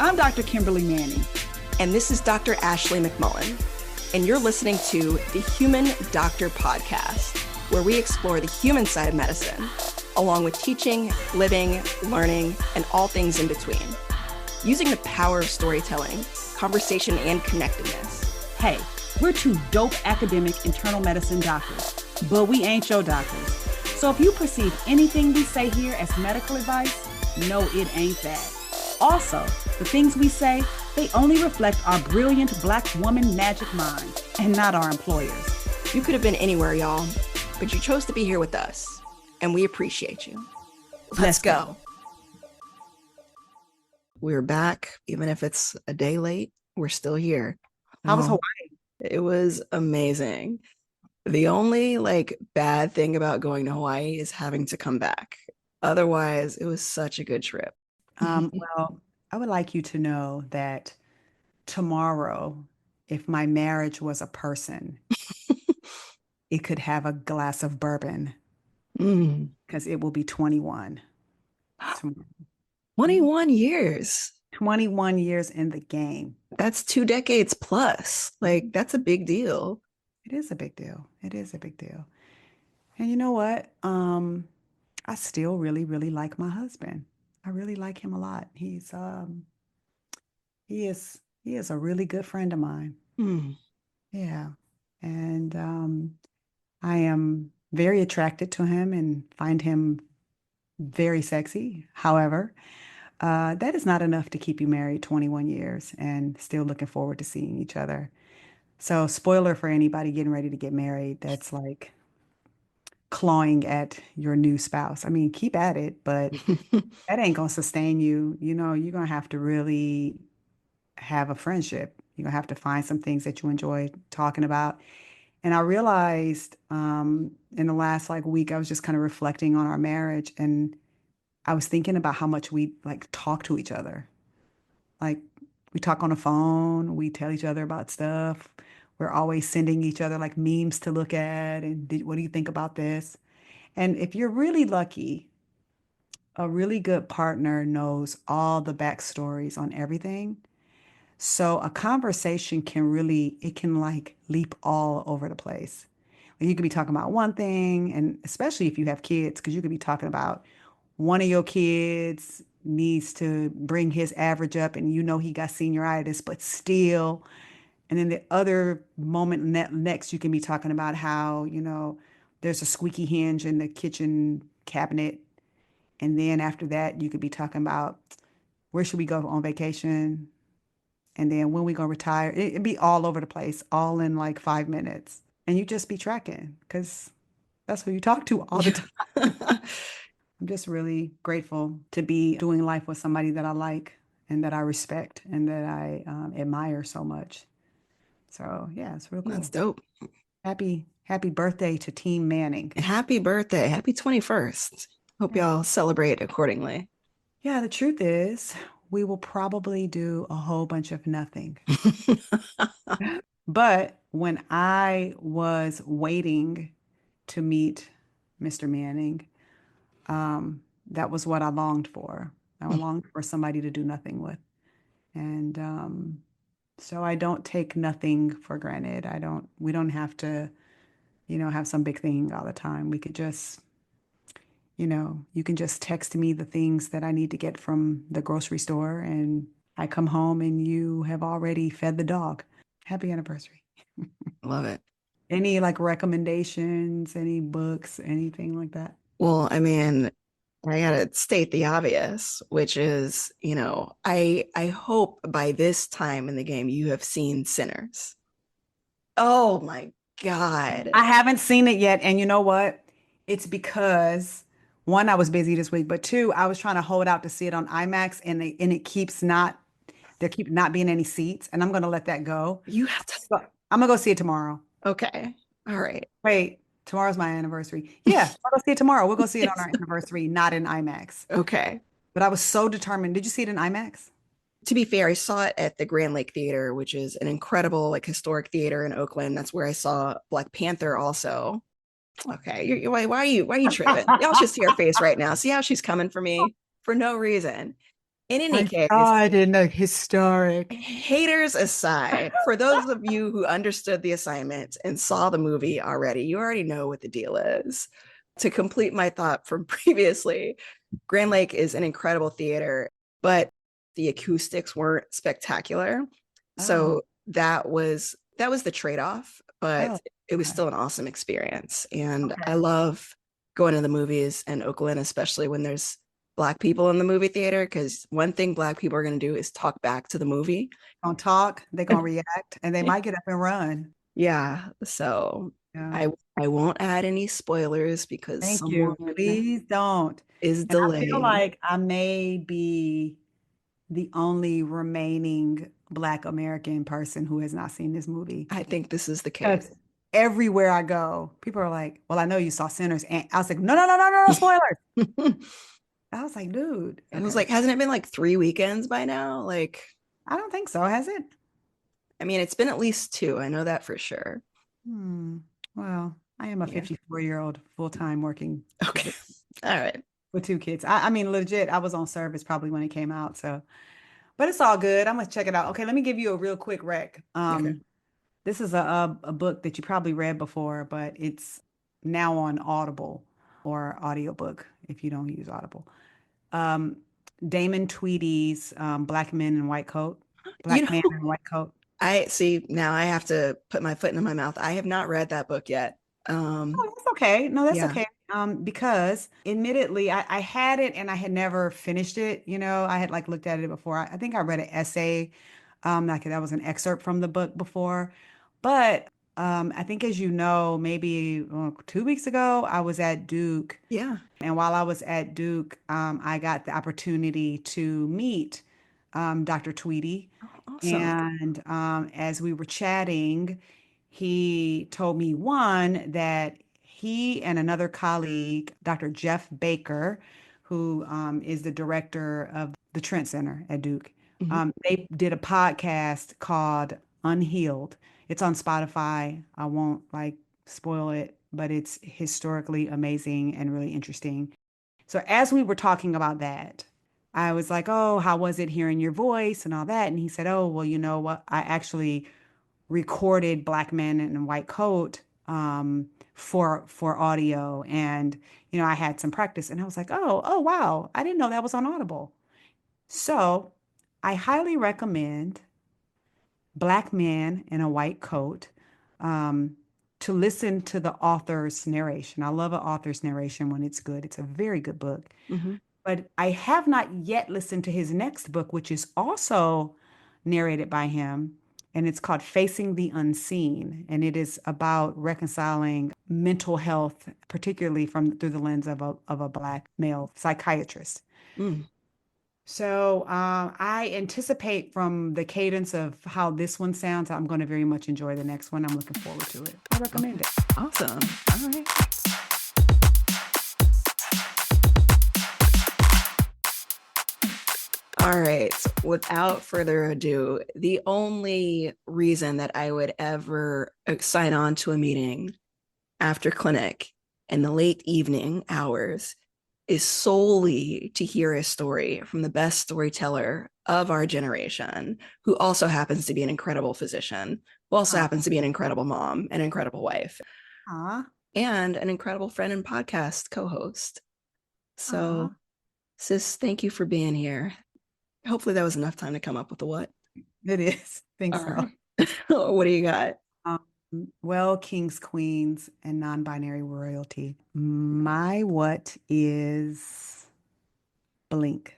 I'm Dr. Kimberly Manning. And this is Dr. Ashley McMullen. And you're listening to the Human Doctor Podcast, where we explore the human side of medicine, along with teaching, living, learning, and all things in between. Using the power of storytelling, conversation, and connectedness. Hey, we're two dope academic internal medicine doctors, but we ain't your doctors. So if you perceive anything we say here as medical advice, no, it ain't that. Also, the things we say, they only reflect our brilliant Black woman magic mind and not our employers. You could have been anywhere, y'all, but you chose to be here with us, and we appreciate you. Let's go. We're back. Even if it's a day late, we're still here. How was Hawaii? It was amazing. The only bad thing about going to Hawaii is having to come back. Otherwise, it was such a good trip. Well, I would like you to know that tomorrow, if my marriage was a person, it could have a glass of bourbon because it will be 21 tomorrow. 21 years. 21 years in the game. That's 2 decades plus. That's a big deal. It is a big deal. It is a big deal. And you know what? I still really, really like my husband. I really like him a lot. He is a really good friend of mine. Yeah. And I am very attracted to him and find him very sexy. However, that is not enough to keep you married 21 years and still looking forward to seeing each other. So, spoiler for anybody getting ready to get married, that's like clawing at your new spouse. I mean, keep at it, but that ain't gonna sustain you. You know, you're gonna have to really have a friendship. You're gonna have to find some things that you enjoy talking about. And I realized in the last week, I was just kind of reflecting on our marriage, and I was thinking about how much we talk to each other. Like we talk on the phone, we tell each other about stuff. We're always sending each other memes to look at and what do you think about this? And if you're really lucky, a really good partner knows all the backstories on everything. So a conversation can leap all over the place. You could be talking about one thing, and especially if you have kids, because you could be talking about one of your kids needs to bring his average up and he got senioritis, but still. And then the other moment next, you can be talking about how, there's a squeaky hinge in the kitchen cabinet. And then after that, you could be talking about where should we go on vacation? And then when we gonna retire? It'd be all over the place, all in 5 minutes. And you just be tracking because that's who you talk to all the time. I'm just really grateful to be doing life with somebody that I like and that I respect and that I admire so much. So yeah, it's real cool. That's dope. Happy birthday to Team Manning. Happy birthday. Happy 21st. Hope y'all celebrate accordingly. Yeah, the truth is we will probably do a whole bunch of nothing. But when I was waiting to meet Mr. Manning, that was what I longed for. I longed for somebody to do nothing with. And so I don't take nothing for granted. We don't have to, have some big thing all the time. We could just, you can just text me the things that I need to get from the grocery store, and I come home and you have already fed the dog. Happy anniversary. Love it. Any recommendations, any books, anything like that? Well, I mean, I gotta state the obvious, which is, I hope by this time in the game you have seen Sinners. Oh my God. I haven't seen it yet. And you know what? It's because one, I was busy this week, but two, I was trying to hold out to see it on IMAX and it keeps not being any seats. And I'm going to let that go. You have to. So I'm going to go see it tomorrow. Okay. All right. Wait, tomorrow's my anniversary. Yeah, I'll go see it tomorrow. We'll go see it on our anniversary, not in IMAX. Okay. But I was so determined. Did you see it in IMAX? To be fair, I saw it at the Grand Lake Theater, which is an incredible historic theater in Oakland. That's where I saw Black Panther also. Okay, why are you tripping? Y'all should see her face right now. See how she's coming for me for no reason. In any I case, saw it in the historic. haters aside, for those of you who understood the assignment and saw the movie already, you already know what the deal is. To complete my thought from previously, Grand Lake is an incredible theater, but the acoustics weren't spectacular. Oh, So that was the trade-off, but oh, it was okay. still an awesome experience. And I Okay. love going to the movies in Oakland, especially when there's Black people in the movie theater, because one thing Black people are going to do is talk back to the movie. Gonna talk, they're gonna react, and they might get up and run. Yeah, so Yeah. I I won't add any spoilers because Thank someone you. Please don't. is And I feel delaying. like I may be the only remaining Black American person who has not seen this movie. I think this is the case. Because everywhere I go, people are like, "Well, I know you saw Sinners," and I was like, "No, no, no, no, no, no, spoilers." It I was like, "Dude, was okay." like, hasn't it been like 3 weekends by now? Like, I don't think so, has it? I mean, it's been at least two. I know that for sure. Hmm. Well, I am a Yeah. 54-year-old full-time working Okay. All right. with two kids. I mean, legit, I was on service probably when it came out, so but it's all good. I'm gonna check it out. Okay, let me give you a real quick rec. Okay. This is a book that you probably read before, but it's now on Audible or audiobook if you don't use Audible. Um, Damon Tweedy's Black Men in White Coat, You Black Man know, in White Coat. I see now I have to put my foot in my mouth. I have not read that book yet. Oh, that's okay. No, that's Yeah. okay. Because admittedly, I had it and I had never finished it. You know, I had like looked at it before. I think I read an essay, like that was an excerpt from the book before. But I think, as you know, maybe 2 weeks ago, I was at Duke. Yeah. And while I was at Duke, I got the opportunity to meet Dr. Tweedy. Oh, awesome. And as we were chatting, he told me one that he and another colleague, Dr. Jeff Baker, who is the director of the Trent Center at Duke, Mhm. they did a podcast called Unhealed. It's on Spotify. I won't like spoil it, but it's historically amazing and really interesting. So as we were talking about that, I was like, "Oh, how was it hearing your voice and all that?" And he said, "Oh, well, you know what? I actually recorded Black Men in a White Coat for audio, and I had some practice." And I was like, "Oh, wow! I didn't know that was on Audible." So I highly recommend Black Man in a White Coat um, to listen to the author's narration. I love an author's narration when it's good. It's a very good book. Mhm. But I have not yet listened to his next book, which is also narrated by him. And it's called Facing the Unseen. And it is about reconciling mental health, particularly through the lens of a Black male psychiatrist. Mm. So I anticipate from the cadence of how this one sounds, I'm going to very much enjoy the next one. I'm looking forward to it. I recommend Okay. it. Awesome. All right. All right. Without further ado, the only reason that I would ever sign on to a meeting after clinic in the late evening hours is solely to hear a story from the best storyteller of our generation, who also happens to be an incredible physician, who also Aw, happens to be an incredible mom, an incredible wife, aw, and an incredible friend and podcast co host. aw. So, sis, thank you for being here. Hopefully, that was enough time to come up with a what. It is. Think All so. right. What do you got? Um, well, kings, queens, and non-binary royalty. My what is blink?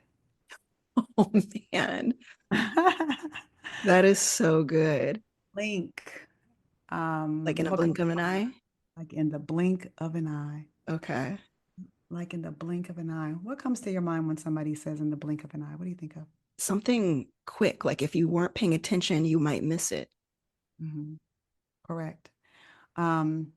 Oh, man. That is so good. Blink. Like in a What comes blink of to an mind? eye. Like in the blink of an eye. Okay. Like in the blink of an eye. What comes to your mind when somebody says in the blink of an eye? What do you think of? Something quick, like if you weren't paying attention, you might miss it. Mhm. Correct. Um,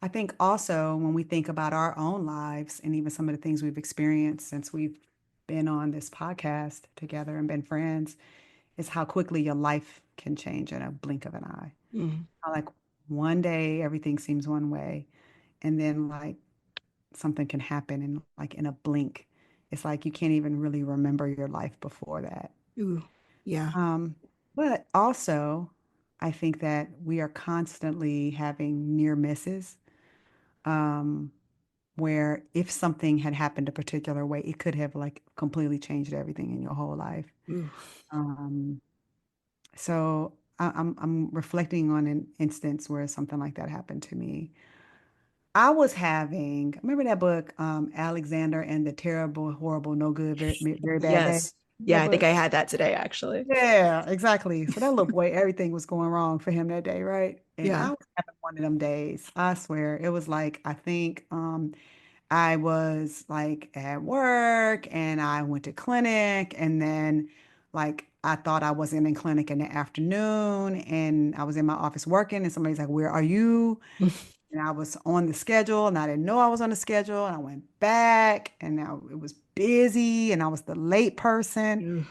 I think also when we think about our own lives and even some of the things we've experienced since we've been on this podcast together and been friends, is how quickly your life can change in a blink of an eye. Mm. How, like one day everything seems one way, and then like something can happen and like in a blink, it's like you can't even really remember your life before that. Ooh, yeah. Um, but also, I think that we are constantly having near misses, um, where if something had happened a particular way, it could have like completely changed everything in your whole life. Ooh. Um, so I'm reflecting on an instance where something like that happened to me. I was having, remember that book, Alexander and the Terrible, Horrible, No Good, Very Bad Day? Yes. Yeah, That I think book? I had that today, actually. Yeah, exactly. So that little boy, everything was going wrong for him that day, right? And Yeah. I was having one of them days. I swear. It was like, I think I was like at work and I went to clinic and then like I thought I wasn't in clinic in the afternoon and I was in my office working and somebody's like, "Where are you?" And I was on the schedule and I didn't know I was on the schedule and I went back and now it was busy and I was the late person. Ooh.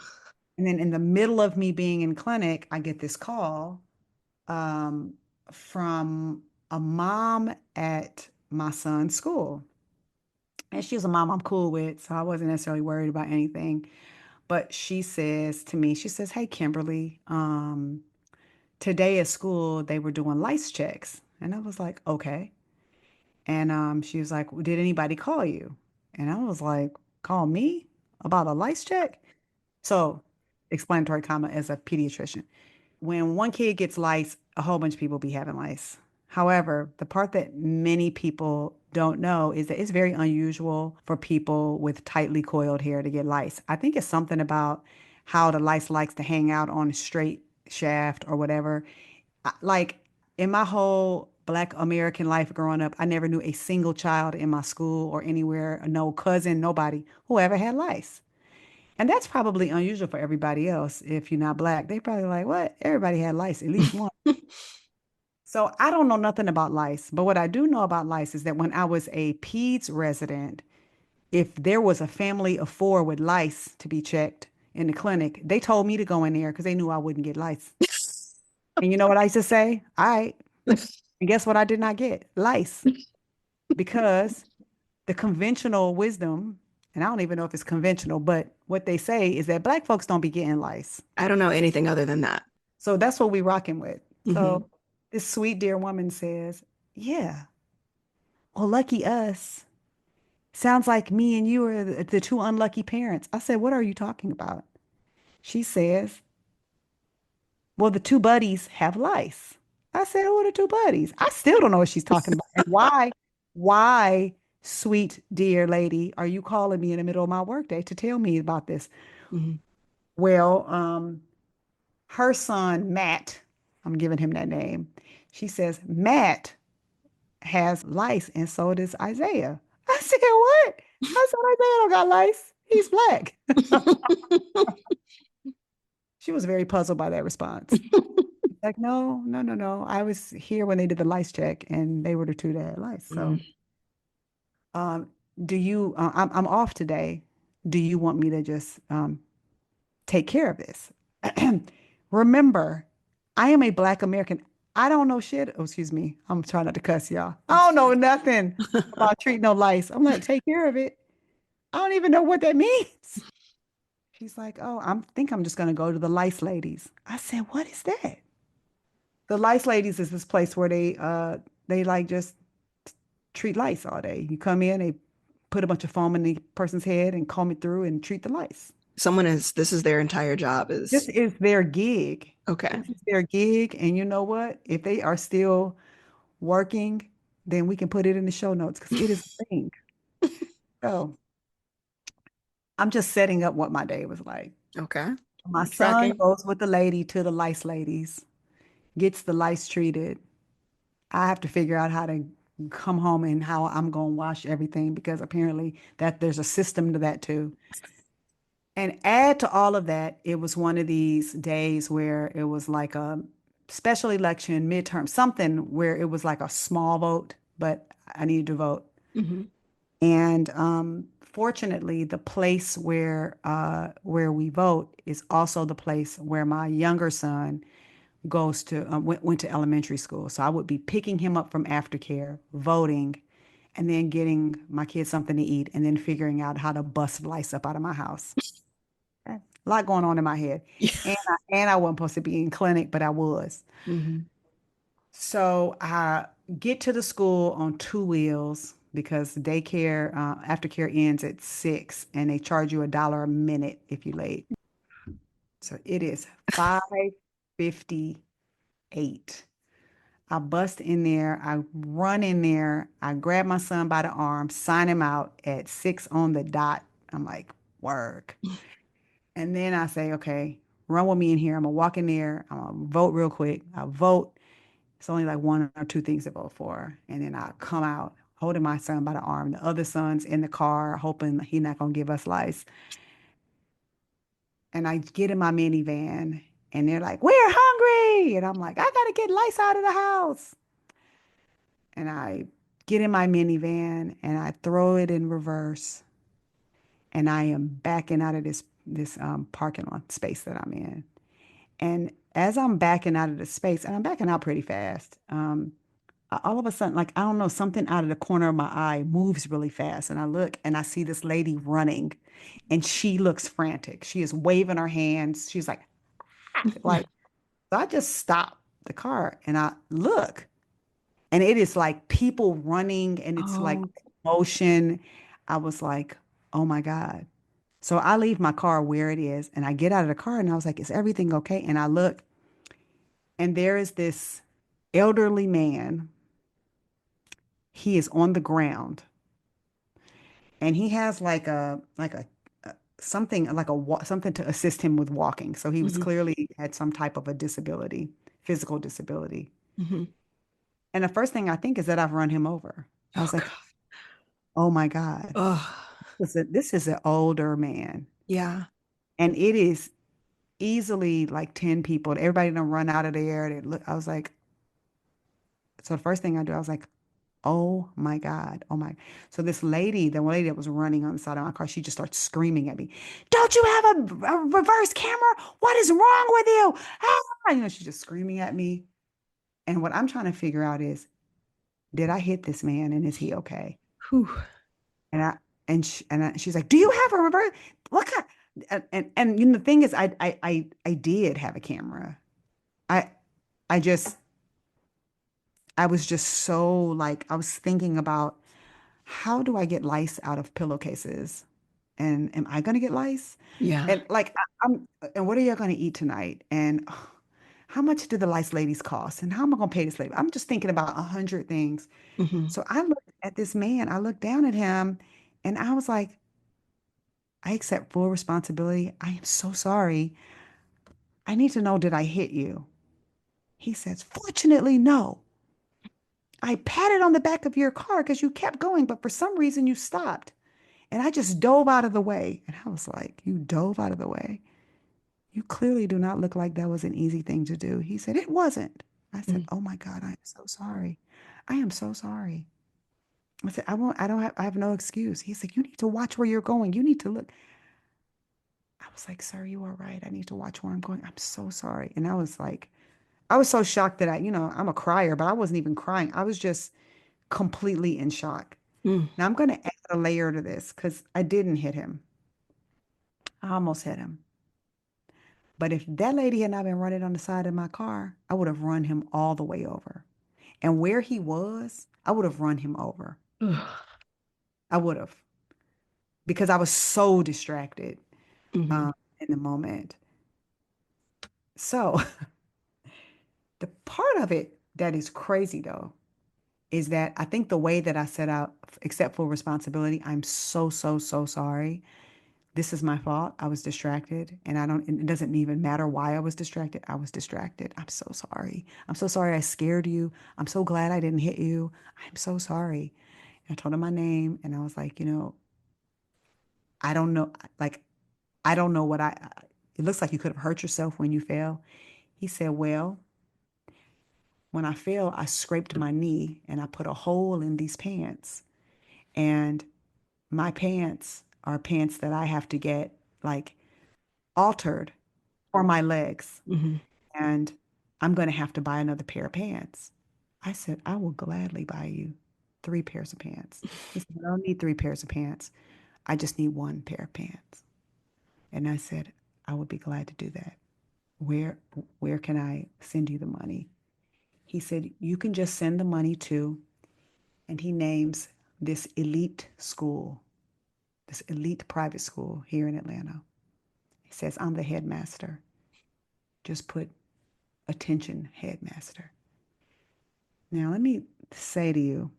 And then in the middle of me being in clinic, I get this call um, from a mom at my son's school. And she was a mom I'm cool with, so I wasn't necessarily worried about anything. But she says to me, she says, "Hey, Kimberly, today at school they were doing lice checks." And I was like, "Okay." And she was like, "Did anybody call you?" And I was like, "Call me about a lice check?" So, explanatory comma as a pediatrician. When one kid gets lice, a whole bunch of people be having lice. However, the part that many people don't know is that it's very unusual for people with tightly coiled hair to get lice. I think it's something about how the lice likes to hang out on a straight shaft or whatever. Like in my whole Black American life growing up, I never knew a single child in my school or anywhere, no cousin, nobody who ever had lice. And that's probably unusual for everybody else. If you're not Black, they probably like, what? Everybody had lice, at least one. So I don't know nothing about lice, but what I do know about lice is that when I was a peds resident, if there was a family of four with lice to be checked in the clinic, they told me to go in there because they knew I wouldn't get lice. And you know what I used to say? All right. And guess what I did not get? Lice. Because the conventional wisdom, and I don't even know if it's conventional, but what they say is that Black folks don't be getting lice. I don't know anything other than that. So that's what we rocking with. Hmm. So this sweet dear woman says, "Yeah, well, lucky us. Sounds like me and you are the two unlucky parents." I said, "What are you talking about?" She says, "Well, the two buddies have lice." I said, "Who are the two buddies?" I still don't know what she's talking about. And why, sweet dear lady, are you calling me in the middle of my workday to tell me about this? Hmm. Well, her son, Matt, I'm giving him that name. She says, "Matt has lice, and so does Isaiah." I said, "What?" I said, "Isaiah don't got lice. He's Black." She was very puzzled by that response. Like, no, no, no, no. I was here when they did the lice check, and they were the two that had lice. So, Mm. um, do you? I'm off today. Do you want me to just take care of this? Remember, I am a Black American. I don't know shit. Oh, excuse me. I'm trying not to cuss y'all. I That's don't know fine. nothing about treating no lice. I'm like, take care of it. I don't even know what that means. She's like, "Oh, I'm just gonna go to the lice ladies." I said, "What is that?" The lice ladies is this place where they like just treat lice all day. You come in, they put a bunch of foam in the person's head and comb it through and treat the lice. This is their entire job This is is their gig. okay. This is their gig. And you know what? If they are still working, then we can put it in the show notes because it is a thing. So I'm just setting up what my day was like. Okay. My I'm son tracking. goes with the lady to the lice ladies, gets the lice treated. I have to figure out how to come home and how I'm going to wash everything because apparently that there's a system to that too. And add to all of that, it was one of these days where it was like a special election, midterm, something where it was like a small vote, but I needed to vote. Hmm. And fortunately, the place where we vote is also the place where my younger son went to elementary school. So I would be picking him up from aftercare, voting, and then getting my kids something to eat, and then figuring out how to bust lice up out of my house. A lot going on in my head. Yeah. And I wasn't supposed to be in clinic, but I was. Hmm. So I get to the school on two wheels because daycare, aftercare ends at 6 and they charge you $1 a minute if you're late. So it is 5:58. I bust in there, I run in there, I grab my son by the arm, sign him out at 6 on the dot. I'm like, work. And then I say, okay, run with me in here. I'm gonna walk in there, I'm gonna vote real quick. I vote. It's only like one or two things to vote for. And then I come out holding my son by the arm. The other son's in the car, hoping he's not gonna give us lice. And I get in my minivan and they're like, we're hungry. And I'm like, I gotta get lice out of the house. And I get in my minivan and I throw it in reverse. And I am backing out of this parking lot space that I'm in. And as I'm backing out of the space, and I'm backing out pretty fast, all of a sudden, like, I don't know, something out of the corner of my eye moves really fast. And I look and I see this lady running and she looks frantic. She is waving her hands. She's like, so I just stop the car and I look and it is like people running and it's like Oh, motion. I was like, oh my God. So I leave my car where it is and I get out of the car and I was like, is everything okay? And I look and there is this elderly man. He is on the ground and he has like a something like something to assist him with walking. So he was hmm, clearly had some type of a disability, physical disability. hmm. And the first thing I think is that I've run him over. I Oh was like, God. oh my God, Oh, this is an older man. yeah. And it is easily like 10 people. Everybody done run out of there. I was like, so the first thing I do, I was like, oh my God. Oh my. So this lady, the one lady that was running on the side of my car, she just starts screaming at me. Don't you have a reverse camera? What is wrong with you? Ah! She's just screaming at me. And what I'm trying to figure out is, did I hit this man and is he okay? Whew. And she's like, do you have a reverse? What kind? And the thing is, I did have a camera. I I just I was just so like I was thinking about how do I get lice out of pillowcases? And am I going to get lice? Yeah. And like, and what are you going to eat tonight? And how much do the lice ladies cost? And how am I going to pay this lady? I'm just thinking about 100 things. Hmm. So I looked at this man, I looked down at him, and I was like, I accept full responsibility. I am so sorry. I need to know, did I hit you? He says, fortunately, no. I patted on the back of your car because you kept going, but for some reason you stopped. And I just dove out of the way. And I was like, you dove out of the way? You clearly do not look like that was an easy thing to do. He said, it wasn't. I said, oh my God, I am so sorry. I am so sorry. I said, I have no excuse. He said, you need to watch where you're going. You need to look. I was like, sir, you are right. I need to watch where I'm going. I'm so sorry. And I was like, I was so shocked that I'm a crier, but I wasn't even crying. I was just completely in shock. Mm. Now I'm going to add a layer to this because I didn't hit him. I almost hit him. But if that lady had not been running on the side of my car, I would have run him all the way over. And where he was, I would have run him over. Ugh. I would have because I was so distracted Mhm. in the moment. So the part of it that is crazy though is that I think the way that I set out, except for responsibility, I'm so, so, so sorry. This is my fault. I was distracted and it doesn't even matter why I was distracted. I was distracted. I'm so sorry. I'm so sorry I scared you. I'm so glad I didn't hit you. I'm so sorry. And I told him my name and I was like, I don't know. Like, I don't know it looks like you could have hurt yourself when you fell. He said, well, when I fell, I scraped my knee and I put a hole in these pants. And my pants are pants that I have to get like altered for my legs. Mhm. And I'm going to have to buy another pair of pants. I said, I will gladly buy you three pairs of pants. He said, I don't need three pairs of pants. I just need one pair of pants. And I said, I would be glad to do that. Where where can I send you the money? He said, you can just send the money to, and he names this elite school, this elite private school here in Atlanta. He says, I'm the headmaster. Just put attention headmaster. Now, let me say to you,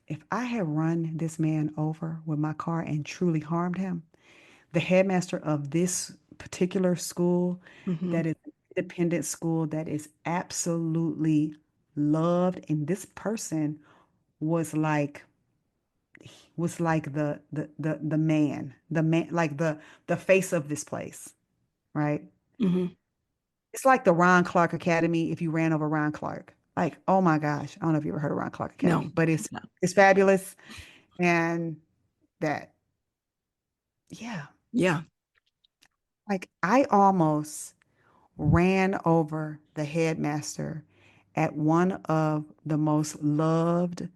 if I had run this man over with my car and truly harmed him, the headmaster of this particular school, Mm-hmm. that is an independent school that is absolutely loved, and this person was like the man, like the face of this place, right? Mm-hmm. It's like the Ron Clark Academy if you ran over Ron Clark. Like, oh my gosh, I don't know if you ever heard of Ron Clark No. Academy, but it's No. it's fabulous. And that, yeah, Yeah. like I almost ran over the headmaster at one of the most loved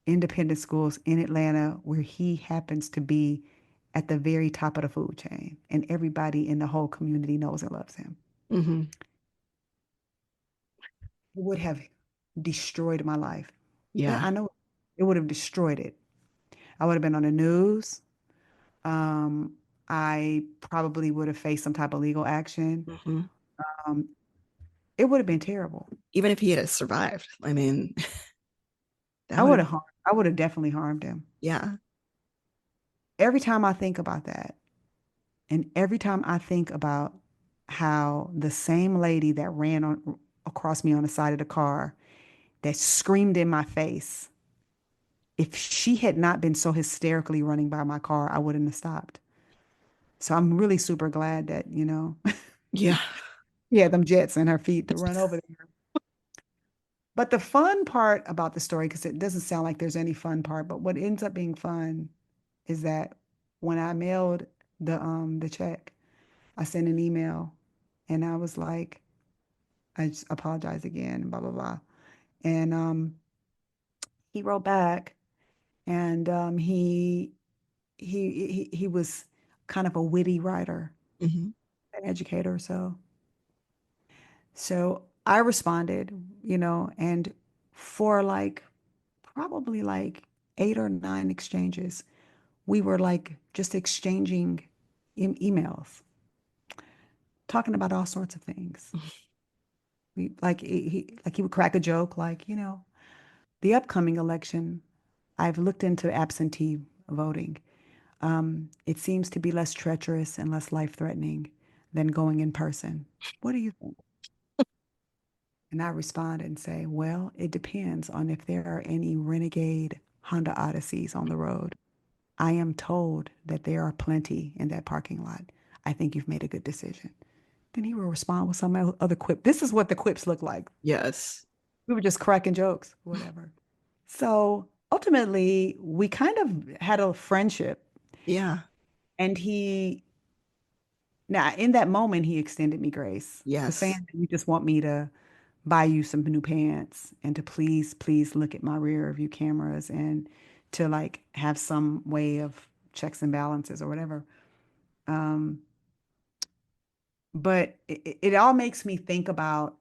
independent schools in Atlanta, where he happens to be at the very top of the food chain, and everybody in the whole community knows and loves him. Mm-hmm. It would have destroyed my life. Yeah, Yeah. I know it would have destroyed it. I would have been on the news. Um, I probably would have faced some type of legal action. Mm-hmm. Um, it would have been terrible. Even if he had survived, I mean, that I would would have, have I would have definitely harmed him. yeah. Every time I think about that, and every time I think about how the same lady that ran on across me on the side of the car that screamed in my face, if she had not been so hysterically running by my car, I wouldn't have stopped. So I'm really super glad that, Yeah. yeah, them jets and her feet to run over there. But the fun part about the story, because it doesn't sound like there's any fun part, but what ends up being fun is that when I mailed the check, I sent an email and I was like, I just apologize again, blah blah blah. And he wrote back, and he was kind of a witty writer, Mm-hmm. an educator. So I responded, and for like probably like 8 or 9 exchanges, we were like just exchanging emails, talking about all sorts of things. We like he would crack a joke like, the upcoming election, I've looked into absentee voting. It seems to be less treacherous and less life-threatening than going in person. What do you think? And I respond and say, well, it depends on if there are any renegade Honda Odysseys on the road. I am told that there are plenty in that parking lot. I think you've made a good decision. Then he will respond with some other quip. This is what the quips look like. Yes. We were just cracking jokes, whatever. So ultimately, we kind of had a friendship. Yeah. And now in that moment, he extended me grace. The Yes. saying, you just want me to buy you some new pants and to please look at my rear view cameras and to like have some way of checks and balances or whatever. Um, but it all makes me think about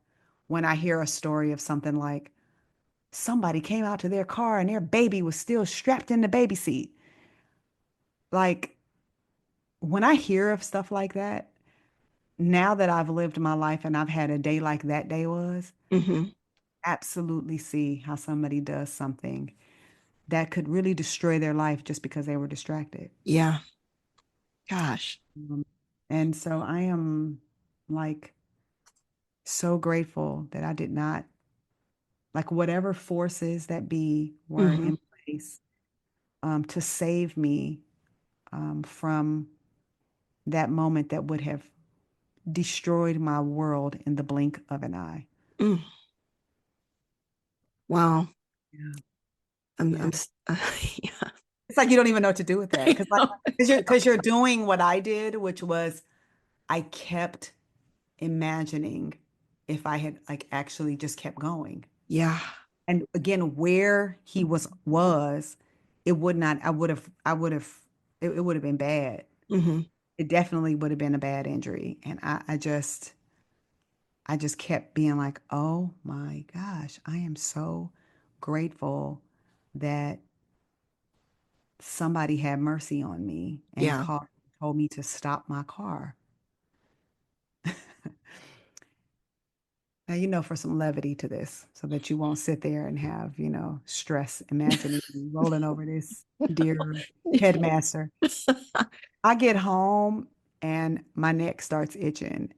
when I hear a story of something like somebody came out to their car and their baby was still strapped in the baby seat. Like when I hear of stuff like that, now that I've lived my life and I've had a day like that day was, Mm-hmm. absolutely see how somebody does something that could really destroy their life just because they were distracted. Yeah. Gosh. Um, and so I am like so grateful that I did not, like whatever forces that be were Mm-hmm. in place to save me from that moment that would have destroyed my world in the blink of an eye. Mm. Wow. Yeah. I'm Yeah. yeah. It's like you don't even know what to do with that I because like know. because you're doing what I did, which was I kept imagining if I had like actually just kept going. Yeah. And again, where he was, it would not, it would have been bad. Hmm. It definitely would have been a bad injury. And I just kept being like, oh my gosh, I am so grateful that somebody had mercy on me and Yeah. told me to stop my car. Now, for some levity to this, so that you won't sit there and have, stress imagining you rolling over this dear headmaster. I get home and my neck starts itching,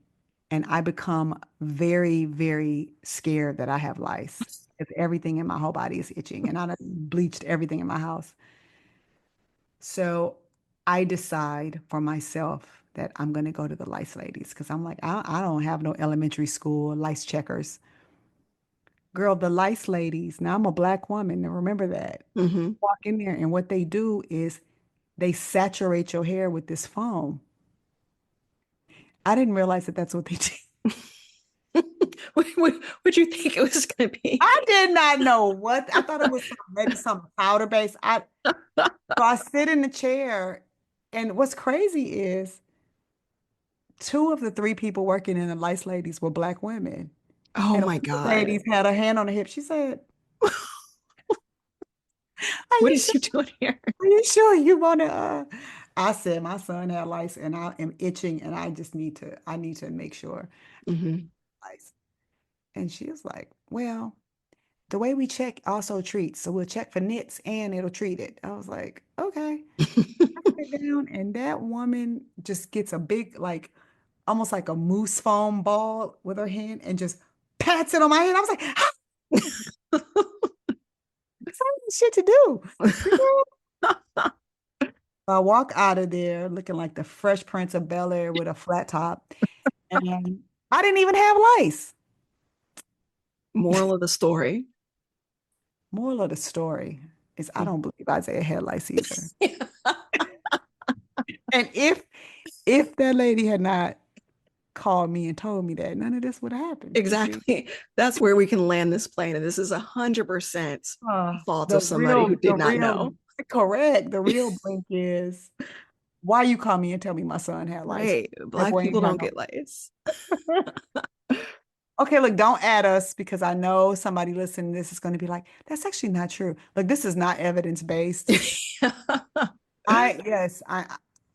and I become very, very scared that I have lice. If everything in my whole body is itching, and I done bleached everything in my house. So I decide for myself that I'm going to go to the lice ladies because I'm like, I don't have no elementary school lice checkers. Girl, the lice ladies, now I'm a black woman, and remember that. Hmm. Walk in there, and what they do is they saturate your hair with this foam. I didn't realize that that's what they did. What would you think it was going to be? I did not know what. I thought it was maybe some powder base. So I sit in the chair, and what's crazy is two of the three people working in the lice ladies were black women. Oh And my one of the God. ladies had her hand on her hip. She said, "Are What you is sure? you doing here? Are you sure you want to?" I said, "My son had lice, and I am itching, and I need to make sure Hmm. lice." And she was like, "Well, the way we check also treats, so we'll check for nits and it'll treat it." I was like, "Okay." I sit down, and that woman just gets a big, like, almost like a mousse foam ball with her hand and just pats it on my head. I was like, "Ah, this ain't shit to do." You know? I walk out of there looking like the Fresh Prince of Bel-Air with a flat top, and I didn't even have lice. Moral of the story. Moral of the story is I don't believe Isaiah had lice either. And if that lady had not called me and told me that, none of this would have happened. You see? Exactly. That's where we can land this plane. And this is 100% fault of somebody who The did not real, know. correct. The real blink is why you call me and tell me my son had lice. Right. That Black boy ain't people got don't no. get lice. Okay, look, don't add us because I know somebody listening to this is going to be like, that's actually not true. Look, this is not evidence-based. Yes,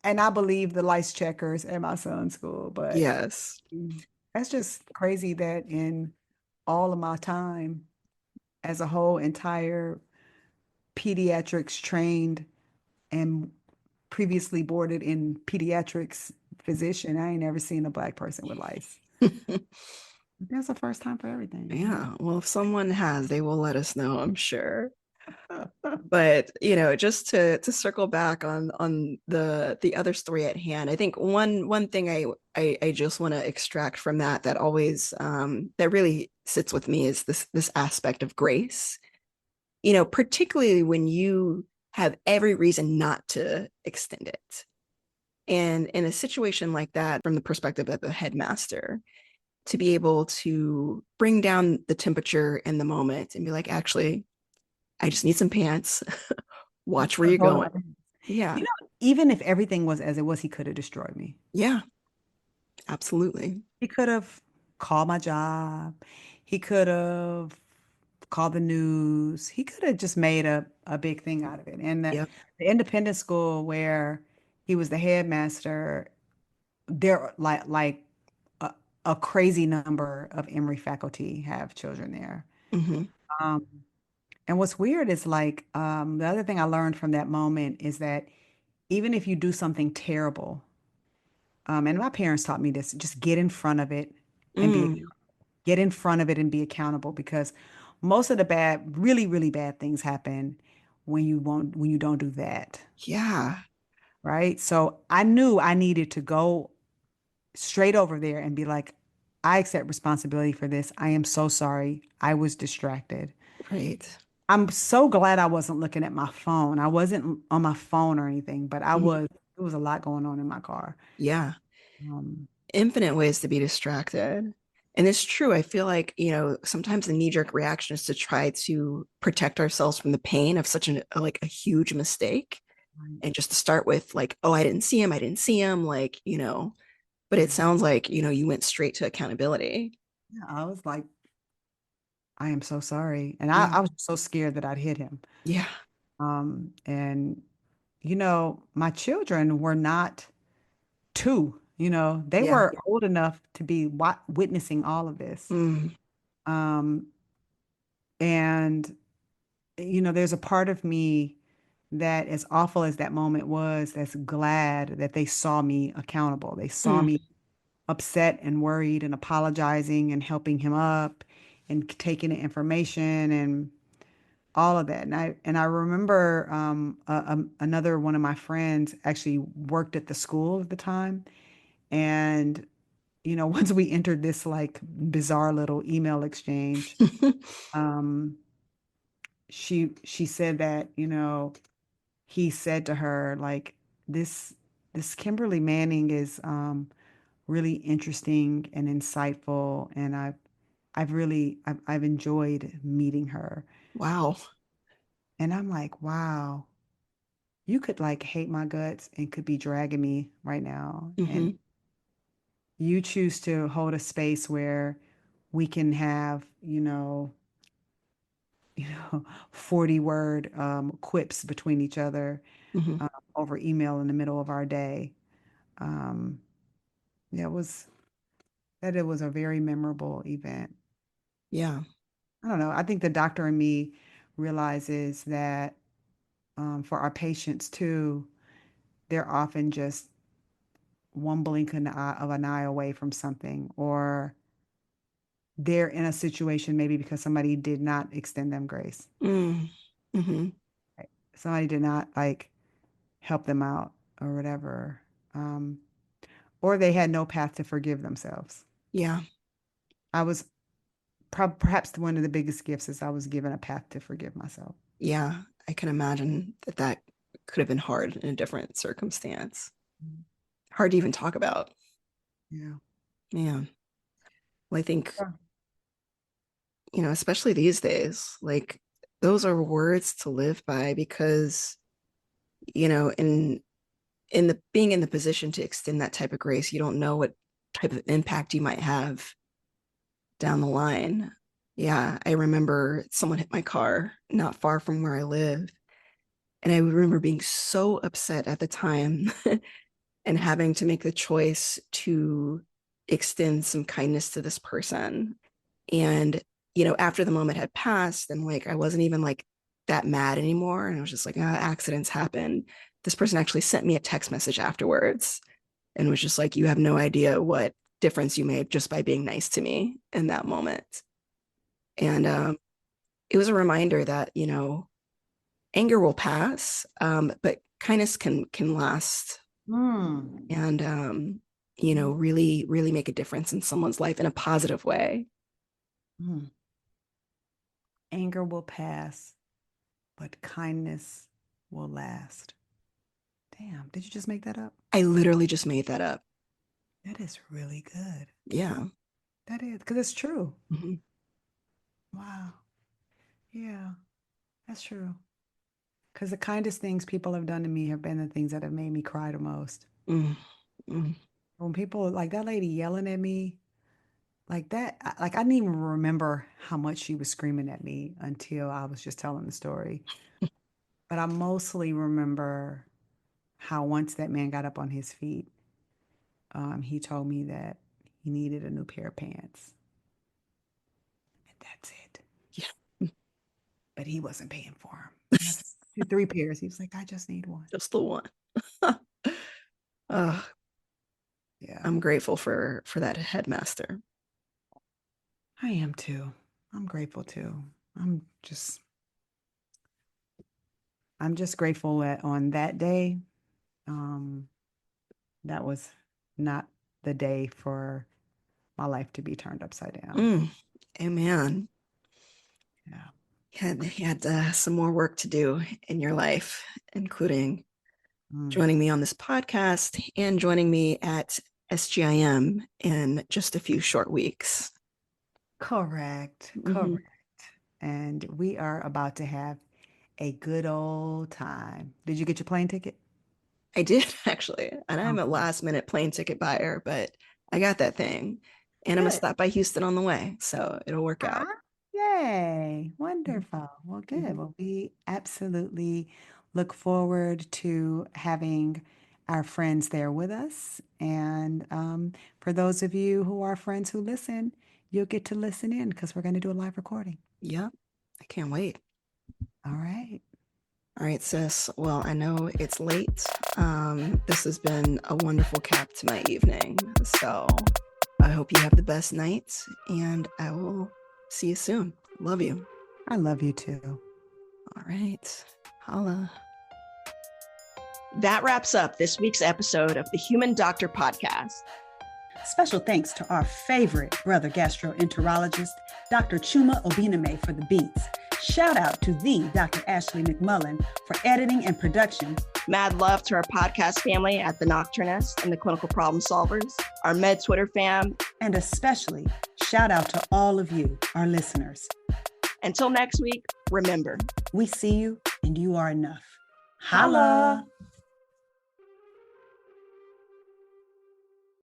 and I believe the lice checkers at my son's school, but Yes. that's just crazy that in all of my time as a whole entire pediatrics trained and previously boarded in pediatrics physician, I ain't never seen a black person with lice. That's the first time for everything. Yeah. Well, if someone has, they will let us know, I'm sure. But just to circle back on the other story at hand, I think one thing I just want to extract from that always that really sits with me is this aspect of grace. Particularly when you have every reason not to extend it. And in a situation like that, from the perspective of the headmaster, to be able to bring down the temperature in the moment and be like, actually, I just need some pants. Watch where you're Hold going. on. Yeah. Even if everything was as it was, he could have destroyed me. Yeah. Absolutely. He could have called my job. He could have called the news. He could have just made a big thing out of it. And Yep. the independent school where he was the headmaster, there like a, a crazy number of Emory faculty have children there. Hmm. Um, and what's weird is like the other thing I learned from that moment is that even if you do something terrible, and my parents taught me this, just get in front of it and Mm. get in front of it and be accountable because most of the bad, really, really bad things happen when you don't do that, Yeah. right? So I knew I needed to go straight over there and be like, I accept responsibility for this. I am so sorry. I was distracted. Right. I'm so glad I wasn't looking at my phone. I wasn't on my phone or anything, but Mhm. there was a lot going on in my car. Yeah. Um, Infinite ways to be distracted. And it's true. I feel like, sometimes the knee-jerk reaction is to try to protect ourselves from the pain of such like a huge mistake. Right. And just to start with like, oh, I didn't see him. I didn't see him. Like, but it Yeah. sounds like, you went straight to accountability. Yeah, I was like, I am so sorry. And Yeah. I was so scared that I'd hit him. Yeah. And my children were not two, they Yeah. were old enough to be witnessing all of this. Mm, Um, and, there's a part of me that, as awful as that moment was, that's glad that they saw me accountable. They saw mm, me upset and worried and apologizing and helping him up and taking the information and all of that. And I remember another one of my friends actually worked at the school at the time. And, once we entered this like bizarre little email exchange, um, she said that, he said to her, like, this this Kimberly Manning is really interesting and insightful, and I've enjoyed meeting her. wow. And I'm like, wow, you could like hate my guts and could be dragging me right now. And Hmm. you choose to hold a space where we can have, you know, 40 word quips between each other Hmm. over email in the middle of our day. Um, yeah, it was a very memorable event. Yeah. I don't know. I think the doctor and me realizes that for our patients too, they're often just one blink of an eye away from something, or they're in a situation maybe because somebody did not extend them grace. Mm, hmm. Right? Somebody did not like help them out or whatever. Um, or they had no path to forgive themselves. Yeah. I was perhaps one of the biggest gifts is I was given a path to forgive myself. Yeah. I can imagine that could have been hard in a different circumstance. Mm. Hard to even talk about. Yeah. Yeah. Well, I think, Yeah. especially these days, like those are words to live by because, in the being in the position to extend that type of grace, you don't know what type of impact you might have down the line. Yeah, I remember someone hit my car not far from where I live. And I remember being so upset at the time and having to make the choice to extend some kindness to this person. And, after the moment had passed, and like I wasn't even like that mad anymore. And I was just like, accidents happen. This person actually sent me a text message afterwards and was just like, you have no idea what difference you made just by being nice to me in that moment. And it was a reminder that, anger will pass, but kindness can last Mm. and, really, really make a difference in someone's life in a positive way. Mm. Anger will pass, but kindness will last. Damn, did you just make that up? I literally just made that up. That is really good. Yeah. That is, because it's true. Mm-hmm. Wow. Yeah, that's true. Because the kindest things people have done to me have been the things that have made me cry the most. Mm-hmm. When people like that lady yelling at me, like that, like I didn't even remember how much she was screaming at me until I was just telling the story. But I mostly remember how once that man got up on his feet, he told me that he needed a new pair of pants. And that's it. Yeah. But he wasn't paying for them. And I said, three pairs. He was like, I just need one. Just the one. uh, Yeah, I'm grateful for that headmaster. I am too. I'm grateful too. I'm just, I'm just grateful that on that day, um, that was not the day for my life to be turned upside down. Mm, amen. Yeah. You had some more work to do in your life, including Mm. joining me on this podcast and joining me at SGIM in just a few short weeks. Correct. Mhm. Correct. And we are about to have a good old time. Did you get your plane ticket? I did actually, and I'm a Okay. last minute plane ticket buyer, but I got that thing, and I'm gonna Good. stop by Houston on the way, so it'll work Ah, out. yay. Mhm. Wonderful. Well, good. Mhm. Well, we absolutely look forward to having our friends there with us. And for those of you who are friends who listen, you'll get to listen in because we're going to do a live recording. Yep, I can't wait. All right. All right, sis. Well, I know it's late. This has been a wonderful cap to my evening. So I hope you have the best night, and I will see you soon. Love you. I love you too. All right. Holla. That wraps up this week's episode of the Human Doctor Podcast. Special thanks to our favorite brother gastroenterologist, Dr. Chuma Obiname, for the beats. Shout out to the Dr. Ashley McMullen for editing and production. Mad love to our podcast family at The Nocturnist and the Clinical Problem Solvers, our Med Twitter fam. And especially shout out to all of you, our listeners. Until next week, remember, we see you and you are enough. Holla!